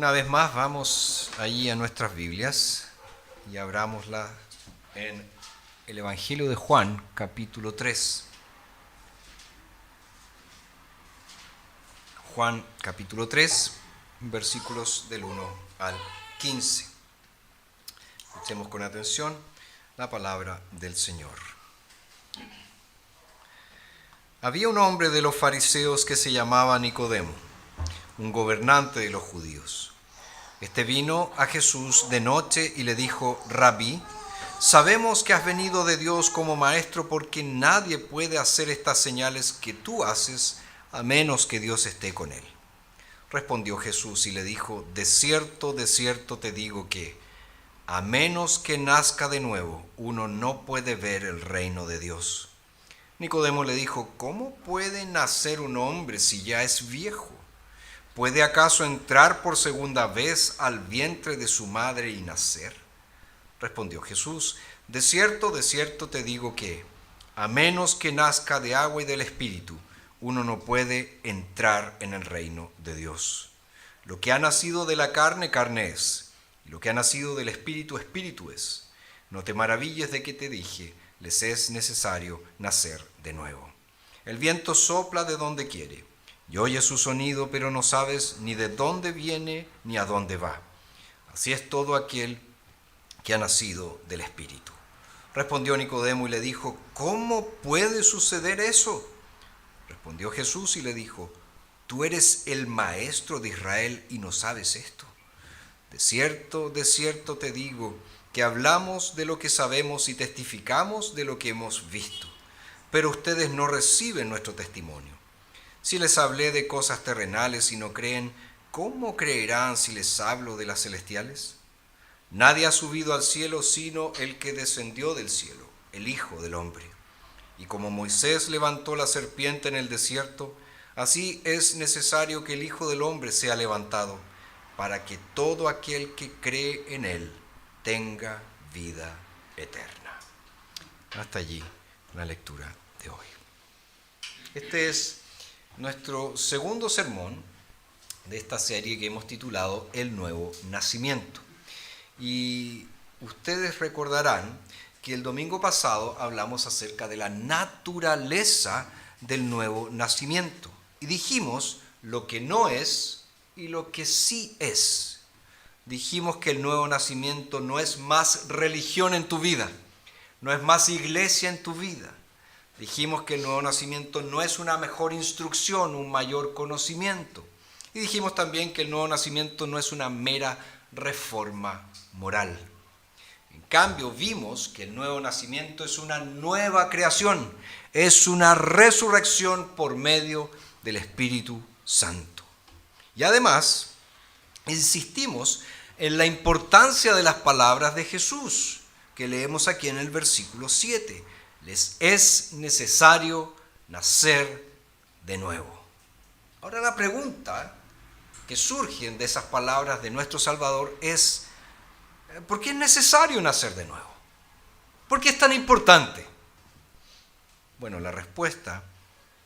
Una vez más vamos allí a nuestras Biblias y abrámosla en el Evangelio de Juan, capítulo 3. Juan, capítulo 3, versículos del 1 al 15. Escuchemos con atención la palabra del Señor. Había un hombre de los fariseos que se llamaba Nicodemo, un gobernante de los judíos. Este vino a Jesús de noche y le dijo: Rabí, sabemos que has venido de Dios como maestro, porque nadie puede hacer estas señales que tú haces a menos que Dios esté con él. Respondió Jesús y le dijo: de cierto te digo que, a menos que nazca de nuevo, uno no puede ver el reino de Dios. Nicodemo le dijo: ¿cómo puede nacer un hombre si ya es viejo? ¿Puede acaso entrar por segunda vez al vientre de su madre y nacer? Respondió Jesús: de cierto te digo que, a menos que nazca de agua y del Espíritu, uno no puede entrar en el reino de Dios. Lo que ha nacido de la carne, carne es, y lo que ha nacido del Espíritu, Espíritu es. No te maravilles de que te dije: les es necesario nacer de nuevo. El viento sopla de donde quiere, y oyes su sonido, pero no sabes ni de dónde viene ni a dónde va. Así es todo aquel que ha nacido del Espíritu. Respondió Nicodemo y le dijo: ¿cómo puede suceder eso? Respondió Jesús y le dijo: ¿tú eres el maestro de Israel y no sabes esto? De cierto te digo que hablamos de lo que sabemos y testificamos de lo que hemos visto, pero ustedes no reciben nuestro testimonio. Si les hablé de cosas terrenales y no creen, ¿cómo creerán si les hablo de las celestiales? Nadie ha subido al cielo sino el que descendió del cielo, el Hijo del Hombre. Y como Moisés levantó la serpiente en el desierto, así es necesario que el Hijo del Hombre sea levantado, para que todo aquel que cree en él tenga vida eterna. Hasta allí la lectura de hoy. Este es nuestro segundo sermón de esta serie que hemos titulado El Nuevo Nacimiento. Y ustedes recordarán que el domingo pasado hablamos acerca de la naturaleza del nuevo nacimiento. Y dijimos lo que no es y lo que sí es. Dijimos que el nuevo nacimiento no es más religión en tu vida, no es más iglesia en tu vida. Dijimos que el nuevo nacimiento no es una mejor instrucción, un mayor conocimiento. Y dijimos también que el nuevo nacimiento no es una mera reforma moral. En cambio, vimos que el nuevo nacimiento es una nueva creación, es una resurrección por medio del Espíritu Santo. Y además, insistimos en la importancia de las palabras de Jesús, que leemos aquí en el versículo 7. Les es necesario nacer de nuevo. Ahora la pregunta que surge de esas palabras de nuestro Salvador es: ¿por qué es necesario nacer de nuevo? ¿Por qué es tan importante? Bueno, la respuesta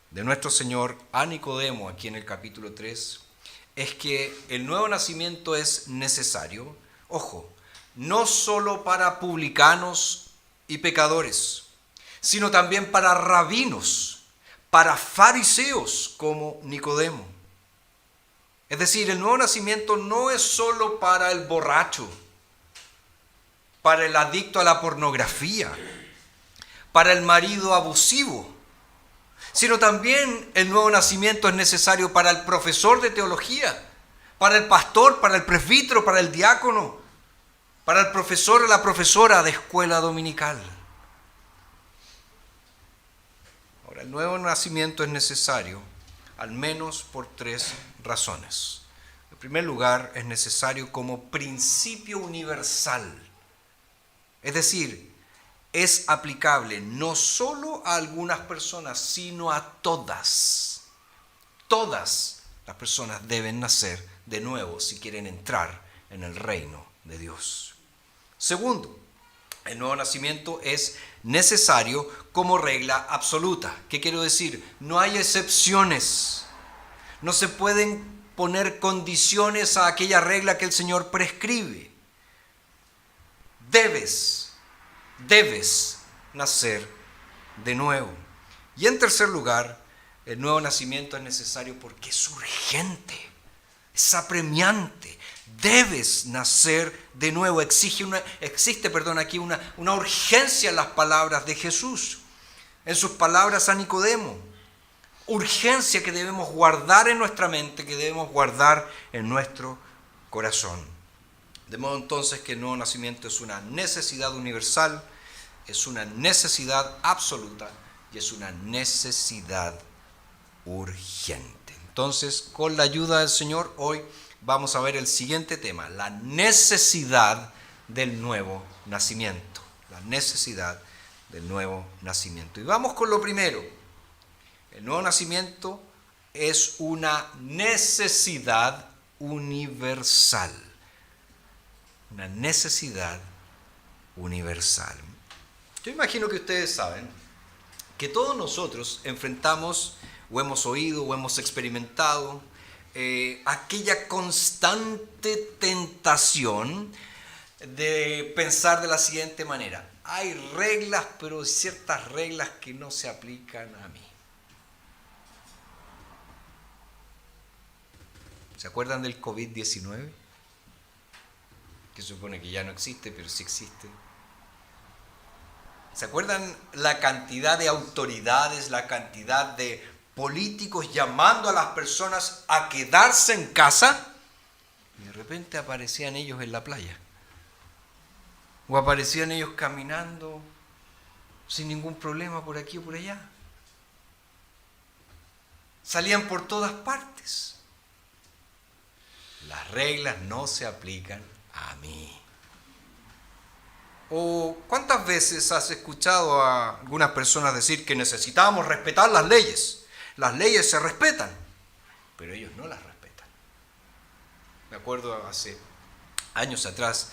de nuestro Señor a Nicodemo aquí en el capítulo 3 es que el nuevo nacimiento es necesario, ojo, no solo para publicanos y pecadores, sino también para rabinos, para fariseos como Nicodemo. Es decir, el nuevo nacimiento no es solo para el borracho, para el adicto a la pornografía, para el marido abusivo, sino también el nuevo nacimiento es necesario para el profesor de teología, para el pastor, para el presbítero, para el diácono, para el profesor o la profesora de escuela dominical. Ahora, el nuevo nacimiento es necesario al menos por tres razones. En primer lugar, es necesario como principio universal. Es decir, es aplicable no solo a algunas personas, sino a todas. Todas las personas deben nacer de nuevo si quieren entrar en el reino de Dios. Segundo, el nuevo nacimiento es necesario como regla absoluta. ¿Qué quiero decir? No hay excepciones. No se pueden poner condiciones a aquella regla que el Señor prescribe. Debes nacer de nuevo. Y en tercer lugar, el nuevo nacimiento es necesario porque es urgente, es apremiante. Debes nacer de nuevo. Existe aquí una urgencia en las palabras de Jesús, en sus palabras a Nicodemo. Urgencia que debemos guardar en nuestra mente, que debemos guardar en nuestro corazón. De modo entonces que el nuevo nacimiento es una necesidad universal, es una necesidad absoluta y es una necesidad urgente. Entonces, con la ayuda del Señor, hoy vamos a ver el siguiente tema, la necesidad del nuevo nacimiento. La necesidad del nuevo nacimiento. Y vamos con lo primero. El nuevo nacimiento es una necesidad universal. Una necesidad universal. Yo imagino que ustedes saben que todos nosotros enfrentamos o hemos oído o hemos experimentado aquella constante tentación de pensar de la siguiente manera: hay reglas, pero ciertas reglas que no se aplican a mí. ¿Se acuerdan del COVID-19? Que se supone que ya no existe, pero sí existe. ¿Se acuerdan la cantidad de autoridades, la cantidad de políticos llamando a las personas a quedarse en casa? Y de repente aparecían ellos en la playa. O aparecían ellos caminando sin ningún problema por aquí o por allá. Salían por todas partes. Las reglas no se aplican a mí. ¿O cuántas veces has escuchado a algunas personas decir que necesitamos respetar las leyes? Las leyes se respetan, pero ellos no las respetan. Me acuerdo hace años atrás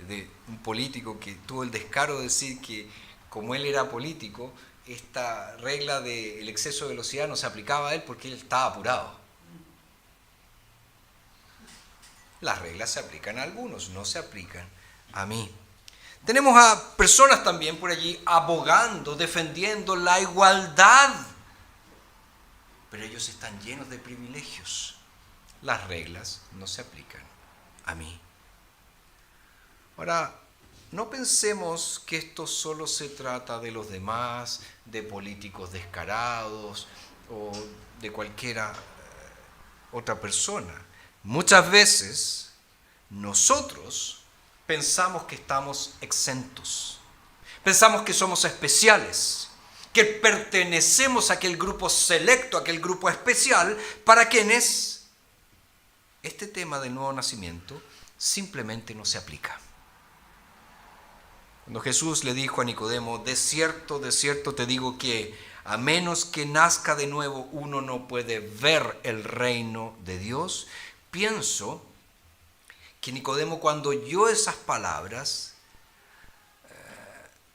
de un político que tuvo el descaro de decir que como él era político, esta regla del exceso de velocidad no se aplicaba a él porque él estaba apurado. Las reglas se aplican a algunos, no se aplican a mí. Tenemos a personas también por allí abogando, defendiendo la igualdad. Pero ellos están llenos de privilegios. Las reglas no se aplican a mí. Ahora, no pensemos que esto solo se trata de los demás, de políticos descarados o de cualquiera otra persona. Muchas veces nosotros pensamos que estamos exentos, pensamos que somos especiales, que pertenecemos a aquel grupo selecto, a aquel grupo especial, para quienes este tema del nuevo nacimiento simplemente no se aplica. Cuando Jesús le dijo a Nicodemo: de cierto te digo que a menos que nazca de nuevo uno no puede ver el reino de Dios, pienso que Nicodemo, cuando oyó esas palabras,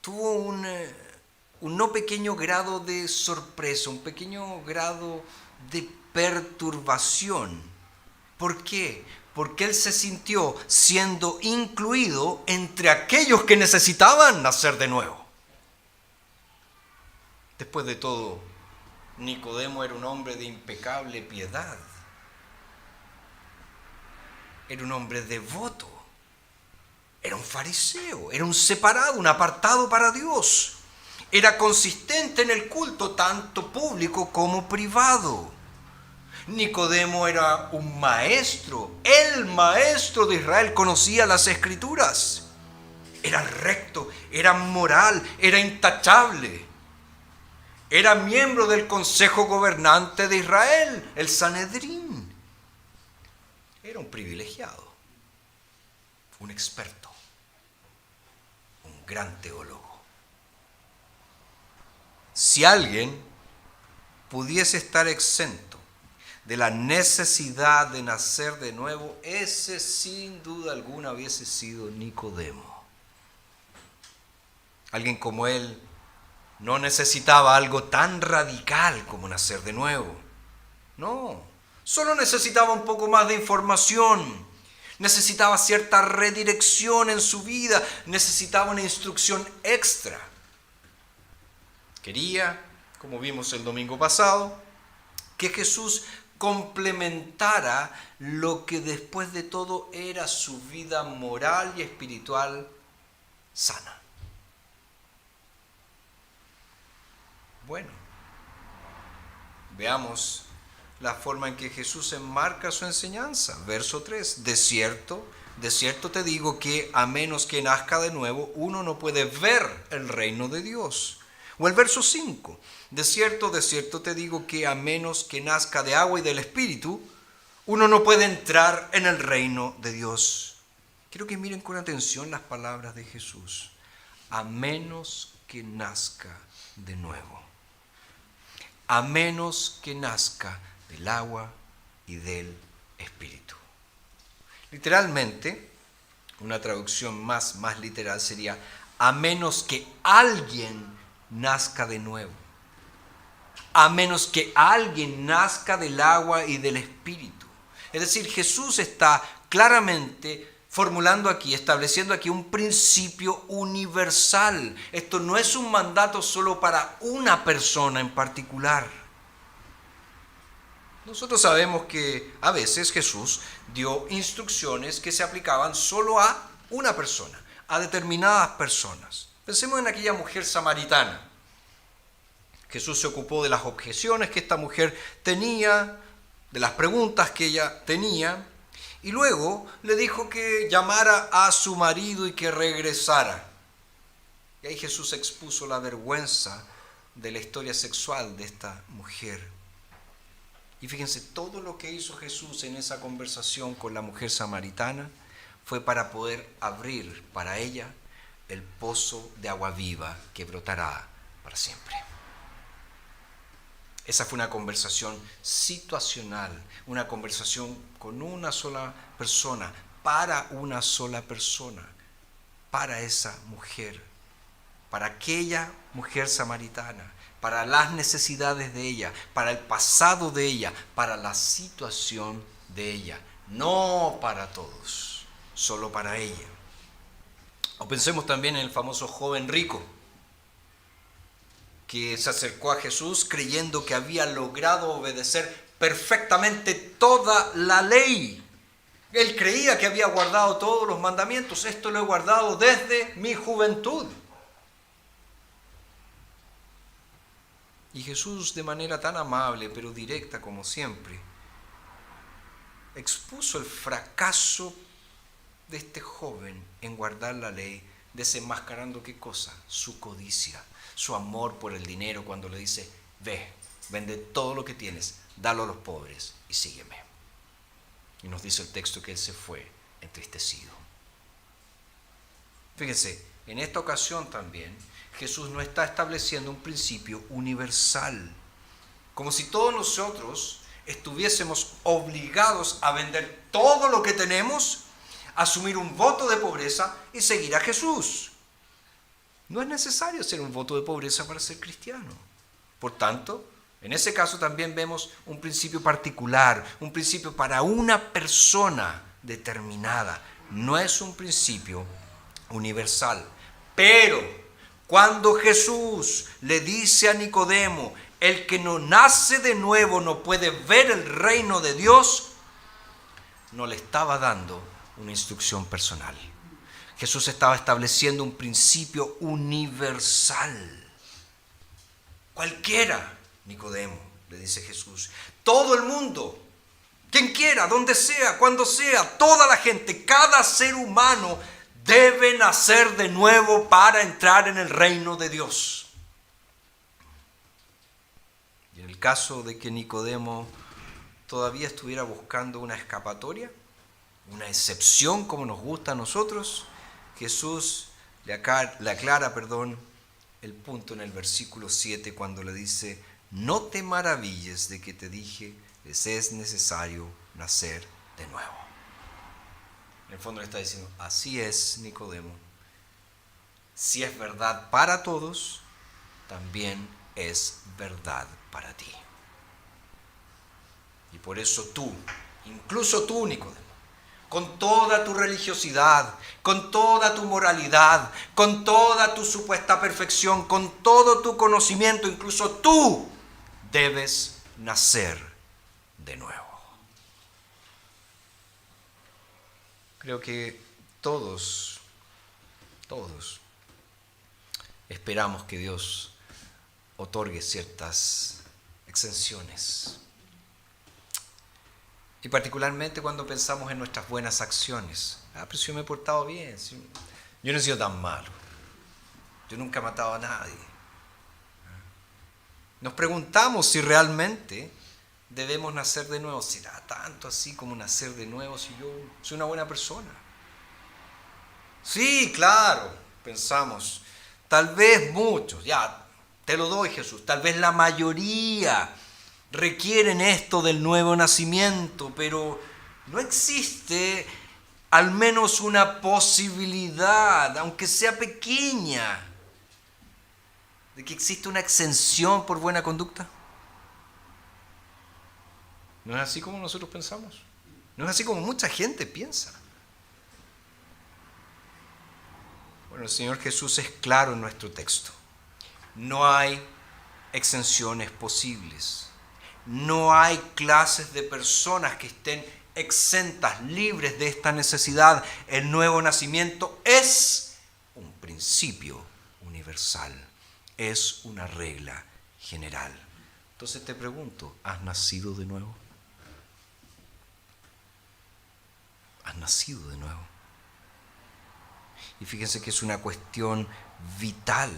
tuvo un no pequeño grado de sorpresa, un pequeño grado de perturbación. ¿Por qué? Porque él se sintió siendo incluido entre aquellos que necesitaban nacer de nuevo. Después de todo, Nicodemo era un hombre de impecable piedad. Era un hombre devoto, era un fariseo, era un separado, un apartado para Dios. Era consistente en el culto, tanto público como privado. Nicodemo era un maestro, el maestro de Israel, conocía las Escrituras. Era recto, era moral, era intachable. Era miembro del consejo gobernante de Israel, el Sanedrín. Era un privilegiado, un experto, un gran teólogo. Si alguien pudiese estar exento de la necesidad de nacer de nuevo, ese sin duda alguna hubiese sido Nicodemo. Alguien como él no necesitaba algo tan radical como nacer de nuevo. No. Solo necesitaba un poco más de información. Necesitaba cierta redirección en su vida. Necesitaba una instrucción extra. Quería, como vimos el domingo pasado, que Jesús complementara lo que después de todo era su vida moral y espiritual sana. Bueno, veamos la forma en que Jesús enmarca su enseñanza. Verso 3. De cierto te digo que a menos que nazca de nuevo, uno no puede ver el reino de Dios. O el verso 5. De cierto te digo que a menos que nazca de agua y del Espíritu, uno no puede entrar en el reino de Dios. Quiero que miren con atención las palabras de Jesús. A menos que nazca de nuevo. A menos que nazca del agua y del Espíritu. Literalmente, una traducción más literal sería: a menos que alguien nazca de nuevo. A menos que alguien nazca del agua y del Espíritu. Es decir, Jesús está claramente formulando aquí, estableciendo aquí un principio universal. Esto no es un mandato solo para una persona en particular. Nosotros sabemos que a veces Jesús dio instrucciones que se aplicaban solo a una persona, a determinadas personas. Pensemos en aquella mujer samaritana. Jesús se ocupó de las objeciones que esta mujer tenía, de las preguntas que ella tenía, y luego le dijo que llamara a su marido y que regresara. Y ahí Jesús expuso la vergüenza de la historia sexual de esta mujer. Y fíjense, todo lo que hizo Jesús en esa conversación con la mujer samaritana fue para poder abrir para ella el pozo de agua viva que brotará para siempre. Esa fue una conversación situacional, una conversación con una sola persona, para una sola persona, para esa mujer, para aquella mujer samaritana, para las necesidades de ella, para el pasado de ella, para la situación de ella, no para todos, solo para ella. O pensemos también en el famoso joven rico, que se acercó a Jesús creyendo que había logrado obedecer perfectamente toda la ley. Él creía que había guardado todos los mandamientos. Esto lo he guardado desde mi juventud. Y Jesús, de manera tan amable pero directa como siempre, expuso el fracaso de este joven en guardar la ley, desenmascarando ¿qué cosa? Su codicia, su amor por el dinero, cuando le dice: ve, vende todo lo que tienes, dalo a los pobres y sígueme. Y nos dice el texto que él se fue entristecido. Fíjense, en esta ocasión también Jesús no está estableciendo un principio universal, como si todos nosotros estuviésemos obligados a vender todo lo que tenemos, asumir un voto de pobreza y seguir a Jesús. No es necesario hacer un voto de pobreza para ser cristiano. Por tanto, en ese caso también vemos un principio particular, un principio para una persona determinada. No es un principio universal. Pero cuando Jesús le dice a Nicodemo: el que no nace de nuevo no puede ver el reino de Dios, no le estaba dando una instrucción personal. Jesús estaba estableciendo un principio universal. Cualquiera, Nicodemo, le dice Jesús, todo el mundo, quien quiera, donde sea, cuando sea, toda la gente, cada ser humano debe nacer de nuevo para entrar en el reino de Dios. Y en el caso de que Nicodemo todavía estuviera buscando una escapatoria, una excepción como nos gusta a nosotros, Jesús le aclara el punto en el versículo 7 cuando le dice: no te maravilles de que te dije, les es necesario nacer de nuevo. En el fondo le está diciendo: así es, Nicodemo, si es verdad para todos, también es verdad para ti. Y por eso tú, incluso tú, Nicodemo, con toda tu religiosidad, con toda tu moralidad, con toda tu supuesta perfección, con todo tu conocimiento, incluso tú debes nacer de nuevo. Creo que todos esperamos que Dios otorgue ciertas exenciones. Y particularmente cuando pensamos en nuestras buenas acciones. Pero si yo me he portado bien, yo no he sido tan malo, yo nunca he matado a nadie. Nos preguntamos si realmente debemos nacer de nuevo. ¿Será tanto así como nacer de nuevo si yo soy una buena persona? Sí, claro, pensamos. Tal vez muchos, ya, te lo doy, Jesús, tal vez la mayoría requieren esto del nuevo nacimiento, pero no existe al menos una posibilidad, aunque sea pequeña, de que exista una exención por buena conducta. ¿No es así como nosotros pensamos? ¿No es así como mucha gente piensa? Bueno, el Señor Jesús es claro en nuestro texto. No hay exenciones posibles. No hay clases de personas que estén exentas, libres de esta necesidad. El nuevo nacimiento es un principio universal, es una regla general. Entonces te pregunto, ¿has nacido de nuevo? ¿Has nacido de nuevo? Y fíjense que es una cuestión vital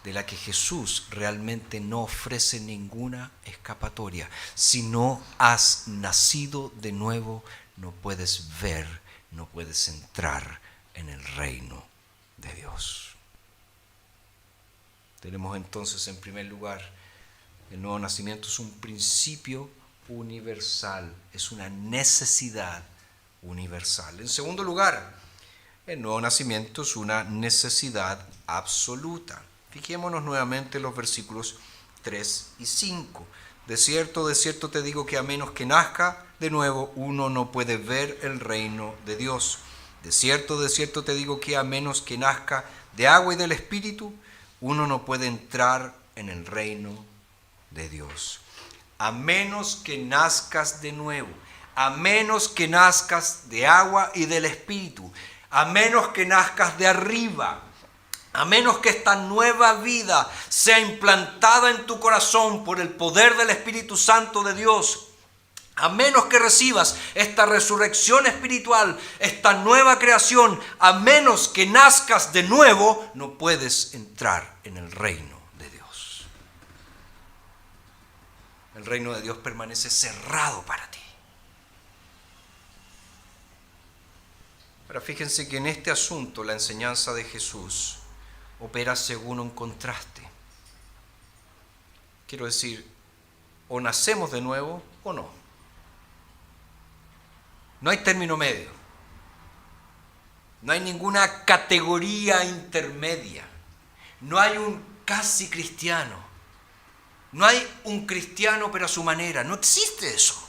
de la que Jesús realmente no ofrece ninguna escapatoria. Si no has nacido de nuevo, no puedes ver, no puedes entrar en el reino de Dios. Tenemos entonces en primer lugar, el nuevo nacimiento es un principio universal, es una necesidad universal. En segundo lugar, el nuevo nacimiento es una necesidad absoluta. Fijémonos nuevamente en los versículos 3 y 5. De cierto te digo que a menos que nazca de nuevo, uno no puede ver el reino de Dios. De cierto te digo que a menos que nazca de agua y del Espíritu, uno no puede entrar en el reino de Dios. A menos que nazcas de nuevo, a menos que nazcas de agua y del Espíritu, a menos que nazcas de arriba, a menos que esta nueva vida sea implantada en tu corazón por el poder del Espíritu Santo de Dios, a menos que recibas esta resurrección espiritual, esta nueva creación, a menos que nazcas de nuevo, no puedes entrar en el reino de Dios. El reino de Dios permanece cerrado para ti. Ahora fíjense que en este asunto la enseñanza de Jesús opera según un contraste. Quiero decir, o nacemos de nuevo o no. No hay término medio. No hay ninguna categoría intermedia. No hay un casi cristiano. No hay un cristiano pero a su manera. No existe eso.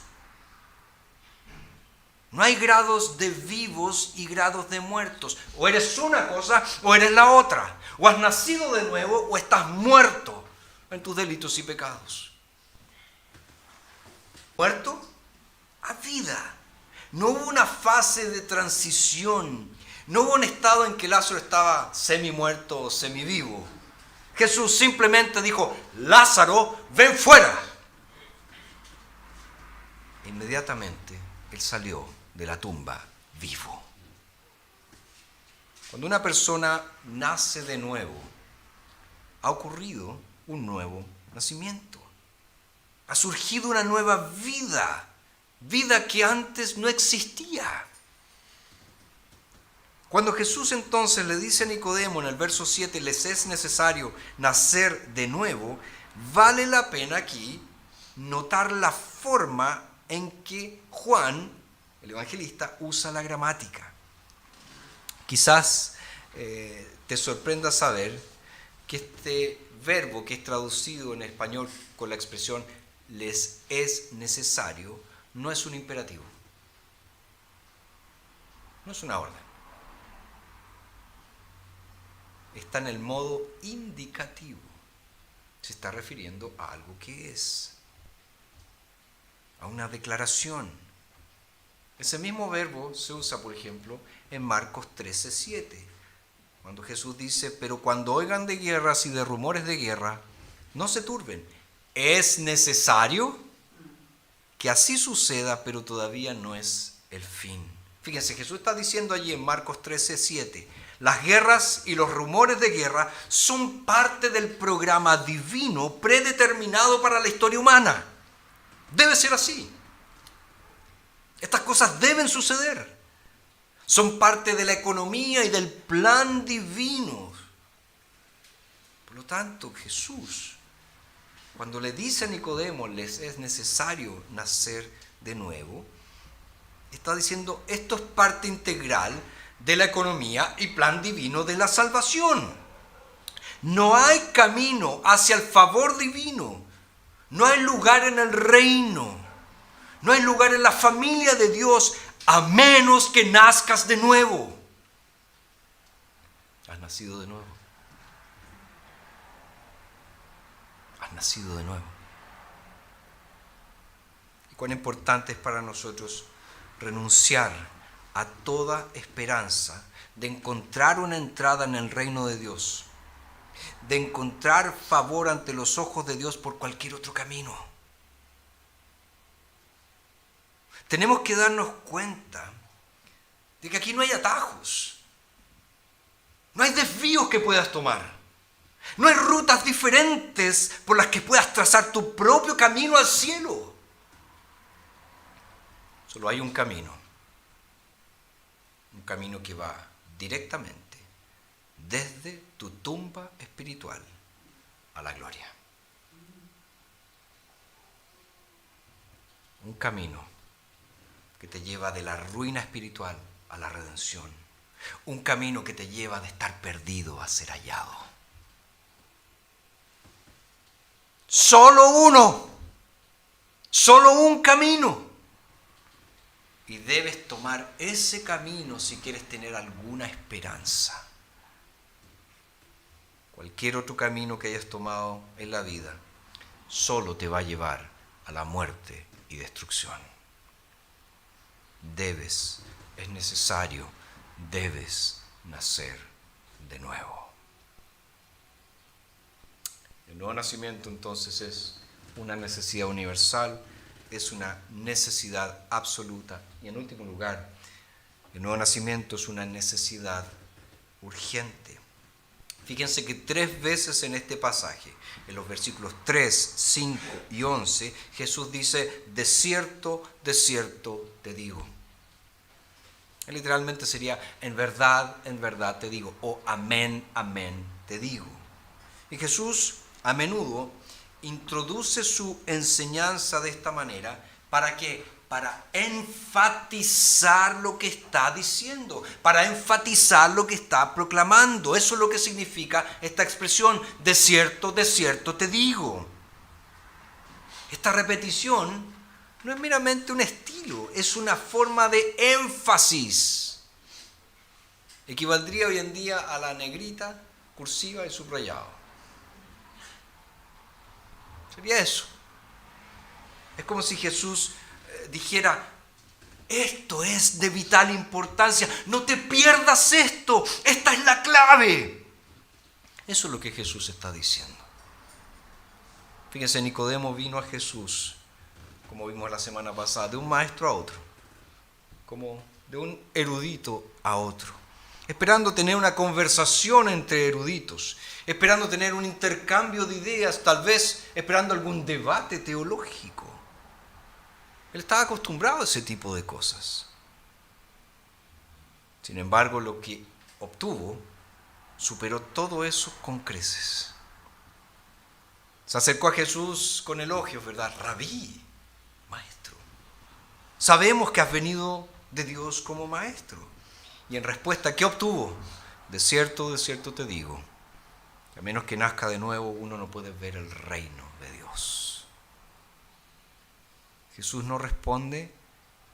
No hay grados de vivos y grados de muertos. O eres una cosa o eres la otra. O has nacido de nuevo o estás muerto en tus delitos y pecados. Muerto a vida. No hubo una fase de transición. No hubo un estado en que Lázaro estaba semi-muerto o semi-vivo. Jesús simplemente dijo, Lázaro, ven fuera. Inmediatamente él salió de la tumba vivo. Cuando una persona nace de nuevo, ha ocurrido un nuevo nacimiento. Ha surgido una nueva vida, vida que antes no existía. Cuando Jesús entonces le dice a Nicodemo en el verso 7, les es necesario nacer de nuevo, vale la pena aquí notar la forma en que Juan, el evangelista, usa la gramática. Quizás te sorprenda saber que este verbo que es traducido en español con la expresión les es necesario no es un imperativo, no es una orden. Está en el modo indicativo. Se está refiriendo a algo que es, a una declaración. Ese mismo verbo se usa, por ejemplo, en Marcos 13:7, cuando Jesús dice: pero cuando oigan de guerras y de rumores de guerra, no se turben. Es necesario que así suceda, pero todavía no es el fin. Fíjense, Jesús está diciendo allí en Marcos 13:7, las guerras y los rumores de guerra son parte del programa divino predeterminado para la historia humana. Debe ser así. Estas cosas deben suceder. Son parte de la economía y del plan divino. Por lo tanto, Jesús, cuando le dice a Nicodemo, les es necesario nacer de nuevo, está diciendo, esto es parte integral de la economía y plan divino de la salvación. No hay camino hacia el favor divino. No hay lugar en el reino. No hay lugar en la familia de Dios a menos que nazcas de nuevo. ¿Has nacido de nuevo? ¿Has nacido de nuevo? Y cuán importante es para nosotros renunciar a toda esperanza de encontrar una entrada en el reino de Dios, de encontrar favor ante los ojos de Dios por cualquier otro camino. Tenemos que darnos cuenta de que aquí no hay atajos, no hay desvíos que puedas tomar, no hay rutas diferentes por las que puedas trazar tu propio camino al cielo. Solo hay un camino que va directamente desde tu tumba espiritual a la gloria. Un camino que te lleva de la ruina espiritual a la redención. Un camino que te lleva de estar perdido a ser hallado. Solo uno, solo un camino. Y debes tomar ese camino si quieres tener alguna esperanza. Cualquier otro camino que hayas tomado en la vida solo te va a llevar a la muerte y destrucción. Es necesario, debes nacer de nuevo. El nuevo nacimiento entonces es una necesidad universal, es una necesidad absoluta y en último lugar, el nuevo nacimiento es una necesidad urgente. Fíjense que 3 veces en este pasaje, en los versículos 3, 5 y 11, Jesús dice, de cierto te digo. Literalmente sería, en verdad te digo, o amén, amén te digo. Y Jesús a menudo introduce su enseñanza de esta manera, ¿para qué? Para enfatizar lo que está diciendo, para enfatizar lo que está proclamando. Eso es lo que significa esta expresión, de cierto te digo. Esta repetición no es meramente un estilo, es una forma de énfasis. Equivaldría hoy en día a la negrita, cursiva y subrayado. Sería eso. Es como si Jesús dijera, esto es de vital importancia, no te pierdas esto, esta es la clave. Eso es lo que Jesús está diciendo. Fíjense, Nicodemo vino a Jesús, como vimos la semana pasada, de un maestro a otro, como de un erudito a otro, esperando tener una conversación entre eruditos, esperando tener un intercambio de ideas, tal vez esperando algún debate teológico. Él estaba acostumbrado a ese tipo de cosas. Sin embargo, lo que obtuvo superó todo eso con creces. Se acercó a Jesús con elogios, ¿verdad? Rabí, maestro. Sabemos que has venido de Dios como maestro. Y en respuesta, ¿qué obtuvo? De cierto te digo, que a menos que nazca de nuevo, uno no puede ver el reino de Dios. Jesús no responde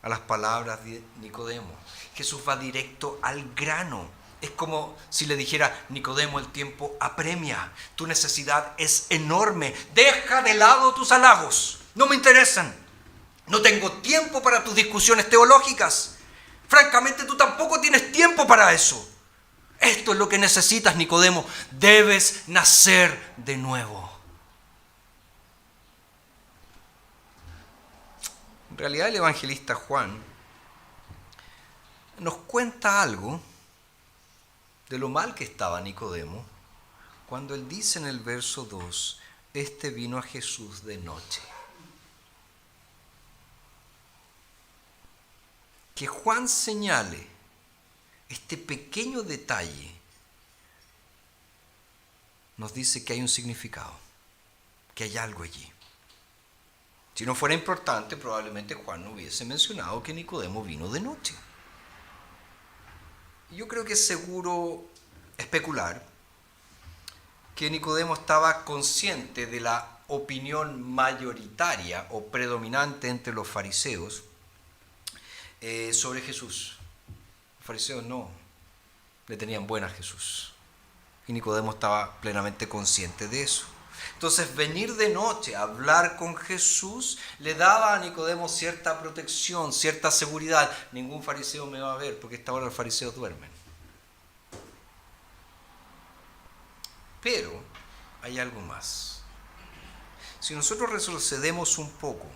a las palabras de Nicodemo. Jesús va directo al grano. Es como si le dijera: Nicodemo, el tiempo apremia, tu necesidad es enorme, deja de lado tus halagos, no me interesan, no tengo tiempo para tus discusiones teológicas, francamente tú tampoco tienes tiempo para eso. Esto es lo que necesitas, Nicodemo, debes nacer de nuevo. En realidad el evangelista Juan nos cuenta algo de lo mal que estaba Nicodemo cuando él dice en el verso 2, este vino a Jesús de noche. Que Juan señale este pequeño detalle nos dice que hay un significado, que hay algo allí. Si no fuera importante, probablemente Juan no hubiese mencionado que Nicodemo vino de noche. Yo creo que es seguro especular que Nicodemo estaba consciente de la opinión mayoritaria o predominante entre los fariseos sobre Jesús. Los fariseos no le tenían buena a Jesús. Y Nicodemo estaba plenamente consciente de eso. Entonces, venir de noche a hablar con Jesús le daba a Nicodemo cierta protección, cierta seguridad. Ningún fariseo me va a ver porque a esta hora los fariseos duermen. Pero hay algo más. Si nosotros retrocedemos un poco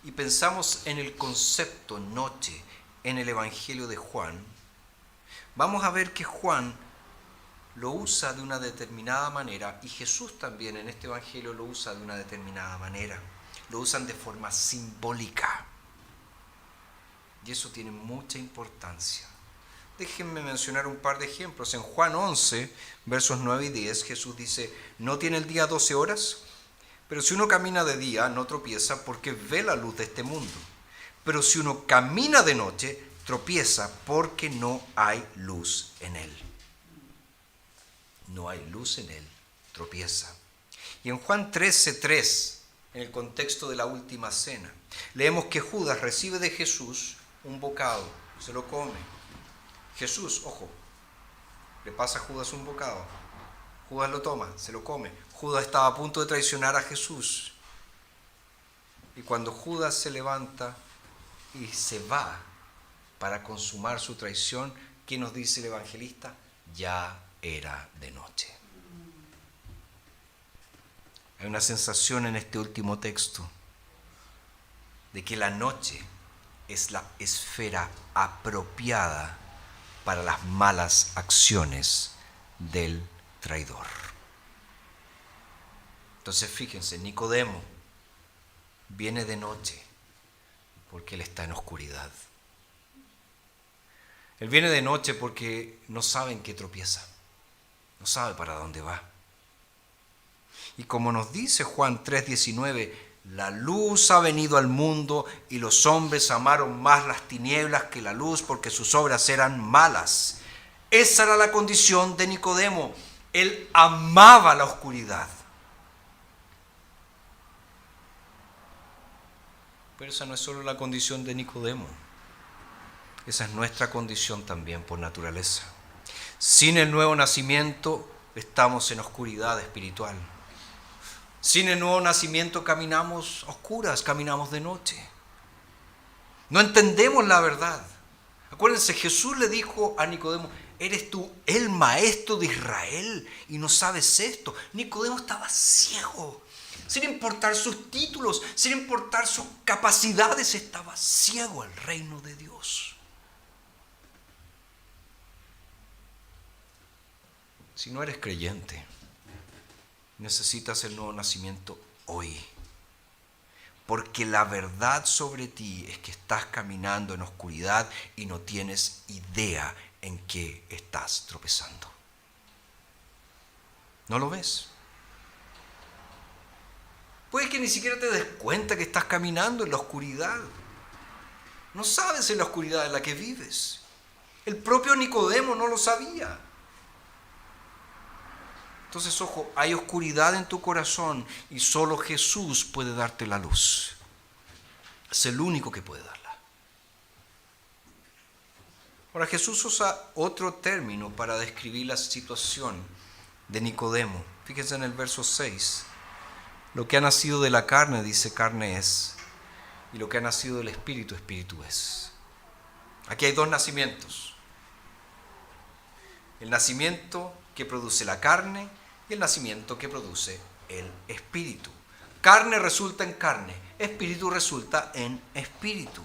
y pensamos en el concepto noche en el Evangelio de Juan, vamos a ver que Juan lo usa de una determinada manera y Jesús también en este Evangelio lo usa de una determinada manera. Lo usan de forma simbólica. Y eso tiene mucha importancia. Déjenme mencionar un par de ejemplos. En Juan 11, versos 9 y 10, Jesús dice: ¿no tiene el día 12 horas? Pero si uno camina de día, no tropieza porque ve la luz de este mundo. Pero si uno camina de noche, tropieza porque no hay luz en él. No hay luz en él, tropieza. Y en Juan 13:3, en el contexto de la última cena, leemos que Judas recibe de Jesús un bocado, se lo come. Jesús, ojo, le pasa a Judas un bocado. Judas lo toma, se lo come. Judas estaba a punto de traicionar a Jesús. Y cuando Judas se levanta y se va para consumar su traición, ¿qué nos dice el evangelista? Ya era de noche. Hay una sensación en este último texto de que la noche es la esfera apropiada para las malas acciones del traidor. Entonces fíjense, Nicodemo viene de noche porque él está en oscuridad. Él viene de noche porque no sabe en qué tropieza, no sabe para dónde va. Y como nos dice Juan 3:19, la luz ha venido al mundo y los hombres amaron más las tinieblas que la luz porque sus obras eran malas. Esa era la condición de Nicodemo. Él amaba la oscuridad. Pero esa no es solo la condición de Nicodemo. Esa es nuestra condición también por naturaleza. Sin el nuevo nacimiento estamos en oscuridad espiritual. Sin el nuevo nacimiento caminamos oscuras, caminamos de noche. No entendemos la verdad. Acuérdense, Jesús le dijo a Nicodemo: ¿eres tú el maestro de Israel y no sabes esto? Nicodemo estaba ciego. Sin importar sus títulos, sin importar sus capacidades, estaba ciego al reino de Dios. Si no eres creyente, necesitas el nuevo nacimiento hoy. Porque la verdad sobre ti es que estás caminando en oscuridad y no tienes idea en qué estás tropezando. ¿No lo ves? Puede que ni siquiera te des cuenta que estás caminando en la oscuridad. No sabes en la oscuridad en la que vives. El propio Nicodemo no lo sabía. Entonces, ojo, hay oscuridad en tu corazón y solo Jesús puede darte la luz. Es el único que puede darla. Ahora Jesús usa otro término para describir la situación de Nicodemo. Fíjense en el verso 6. Lo que ha nacido de la carne, dice, carne es. Y lo que ha nacido del Espíritu, Espíritu es. Aquí hay dos nacimientos. El nacimiento que produce la carne y el nacimiento que produce el Espíritu. Carne resulta en carne, Espíritu resulta en Espíritu.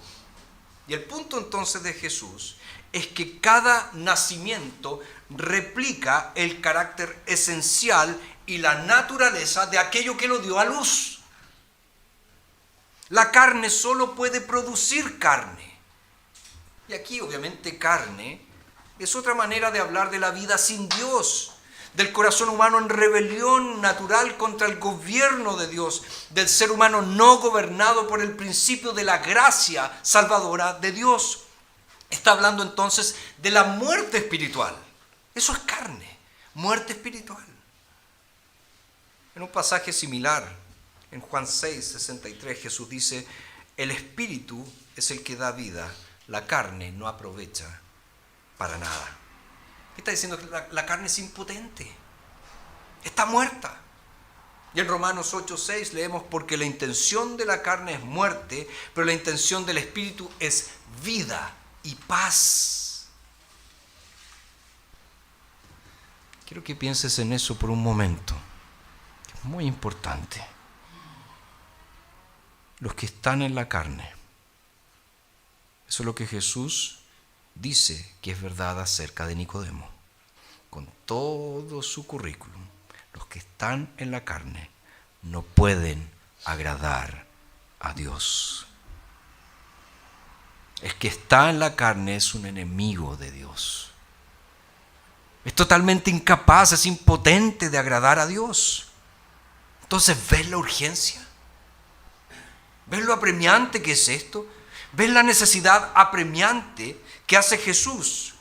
Y el punto entonces de Jesús es que cada nacimiento replica el carácter esencial y la naturaleza de aquello que lo dio a luz. La carne solo puede producir carne. Y aquí obviamente carne es otra manera de hablar de la vida sin Dios, del corazón humano en rebelión natural contra el gobierno de Dios, del ser humano no gobernado por el principio de la gracia salvadora de Dios. Está hablando entonces de la muerte espiritual. Eso es carne, muerte espiritual. En un pasaje similar, en Juan 6:63, Jesús dice, el Espíritu es el que da vida, la carne no aprovecha para nada. ¿Qué está diciendo? Que la carne es impotente, está muerta. Y en Romanos 8:6 leemos, porque la intención de la carne es muerte, pero la intención del Espíritu es vida y paz. Quiero que pienses en eso por un momento. Es muy importante. Los que están en la carne. Eso es lo que Jesús dice que es verdad acerca de Nicodemo. Con todo su currículum, los que están en la carne no pueden agradar a Dios. El que está en la carne es un enemigo de Dios. Es totalmente incapaz, es impotente de agradar a Dios. Entonces, ¿ves la urgencia? ¿Ves lo apremiante que es esto? ¿Ves la necesidad apremiante que hace Jesús?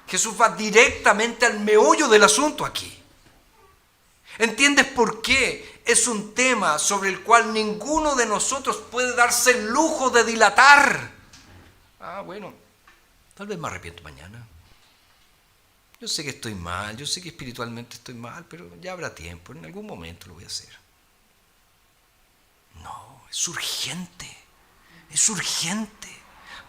Jesús va directamente al meollo del asunto aquí. ¿Entiendes por qué es un tema sobre el cual ninguno de nosotros puede darse el lujo de dilatar? Bueno, tal vez me arrepiento mañana. Yo sé que estoy mal, yo sé que espiritualmente estoy mal, pero ya habrá tiempo, en algún momento lo voy a hacer. No, es urgente, es urgente.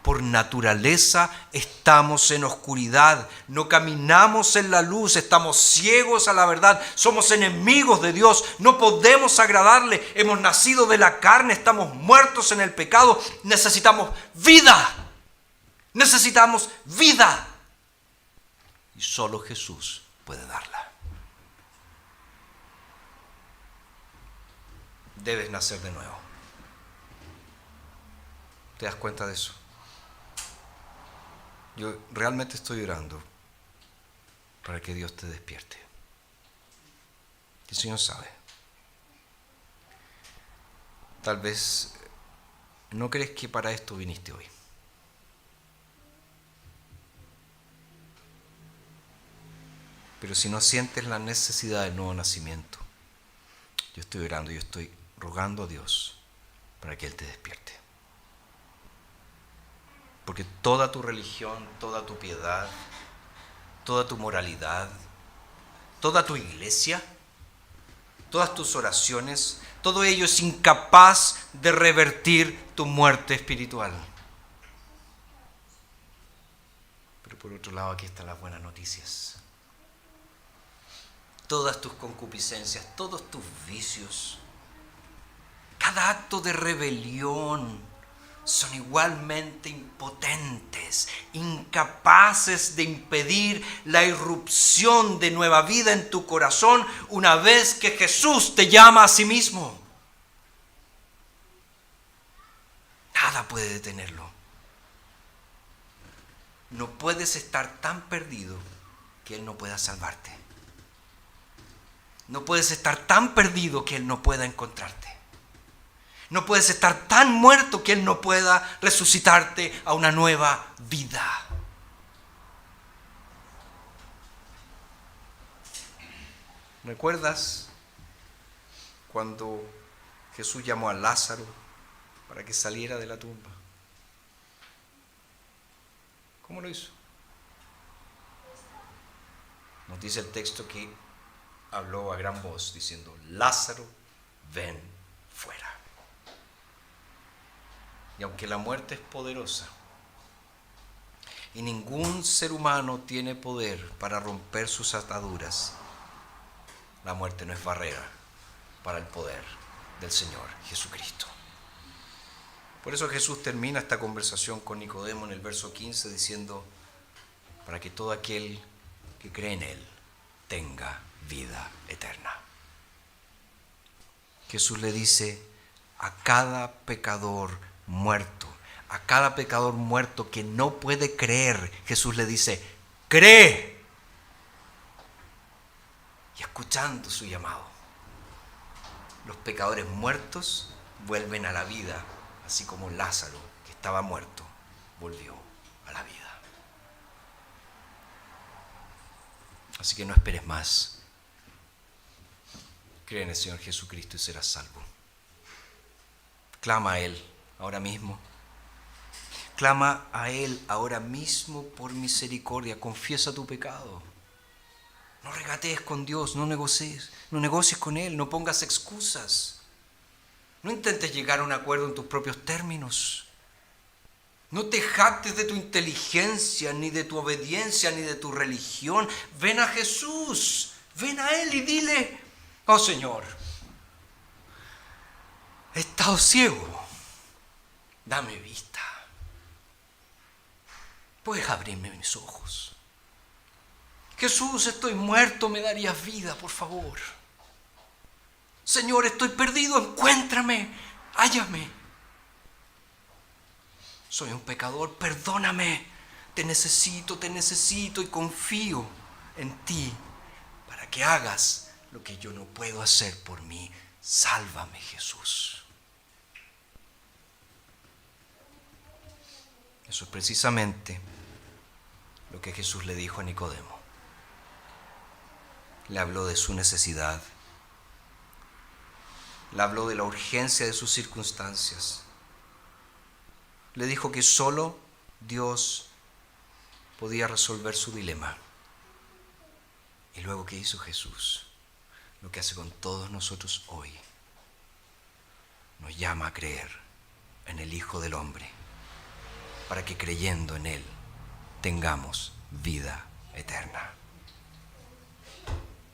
Por naturaleza estamos en oscuridad, no caminamos en la luz, estamos ciegos a la verdad, somos enemigos de Dios, no podemos agradarle, hemos nacido de la carne, estamos muertos en el pecado, necesitamos vida, necesitamos vida. Y solo Jesús puede darla. Debes nacer de nuevo. ¿Te das cuenta de eso? Yo realmente estoy orando para que Dios te despierte. El Señor sabe. Tal vez no crees que para esto viniste hoy. Pero si no sientes la necesidad del nuevo nacimiento, yo estoy orando, yo estoy rogando a Dios para que Él te despierte. Porque toda tu religión, toda tu piedad, toda tu moralidad, toda tu iglesia, todas tus oraciones, todo ello es incapaz de revertir tu muerte espiritual. Pero por otro lado, aquí están las buenas noticias. Todas tus concupiscencias, todos tus vicios, cada acto de rebelión, son igualmente impotentes, incapaces de impedir la irrupción de nueva vida en tu corazón una vez que Jesús te llama a sí mismo. Nada puede detenerlo. No puedes estar tan perdido que Él no pueda salvarte. No puedes estar tan perdido que Él no pueda encontrarte. No puedes estar tan muerto que Él no pueda resucitarte a una nueva vida. ¿Recuerdas cuando Jesús llamó a Lázaro para que saliera de la tumba. ¿Cómo lo hizo? Nos dice el texto que habló a gran voz diciendo: Lázaro, ven fuera. Y aunque la muerte es poderosa y ningún ser humano tiene poder para romper sus ataduras, la muerte no es barrera para el poder del Señor Jesucristo. Por eso Jesús termina esta conversación con Nicodemo en el verso 15 diciendo: para que todo aquel que cree en Él tenga vida eterna. Jesús le dice a cada pecador muerto, a cada pecador muerto que no puede creer, Jesús le dice: cree. Y escuchando su llamado, los pecadores muertos vuelven a la vida, así como Lázaro, que estaba muerto, volvió a la vida. Así que no esperes más. Cree en el Señor Jesucristo y serás salvo. Clama a Él ahora mismo. Clama a Él ahora mismo por misericordia. Confiesa tu pecado. No regatees con Dios, no negocies con Él, no pongas excusas. No intentes llegar a un acuerdo en tus propios términos. No te jactes de tu inteligencia, ni de tu obediencia, ni de tu religión. Ven a Jesús, ven a Él y dile: oh Señor, he estado ciego, dame vista. Puedes abrirme mis ojos. Jesús, estoy muerto, me darías vida, por favor. Señor, estoy perdido, encuéntrame, hállame. Soy un pecador, perdóname. Te necesito y confío en ti para que hagas lo que yo no puedo hacer por mí. Sálvame, Jesús. Eso es precisamente lo que Jesús le dijo a Nicodemo. Le habló de su necesidad. Le habló de la urgencia de sus circunstancias. Le dijo que solo Dios podía resolver su dilema. Y luego, ¿qué hizo Jesús? Lo que hace con todos nosotros hoy. Nos llama a creer en el Hijo del Hombre, para que creyendo en Él tengamos vida eterna.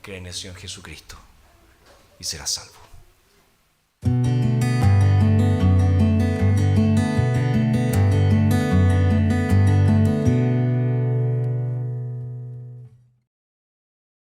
Cree en el Señor Jesucristo y serás salvo.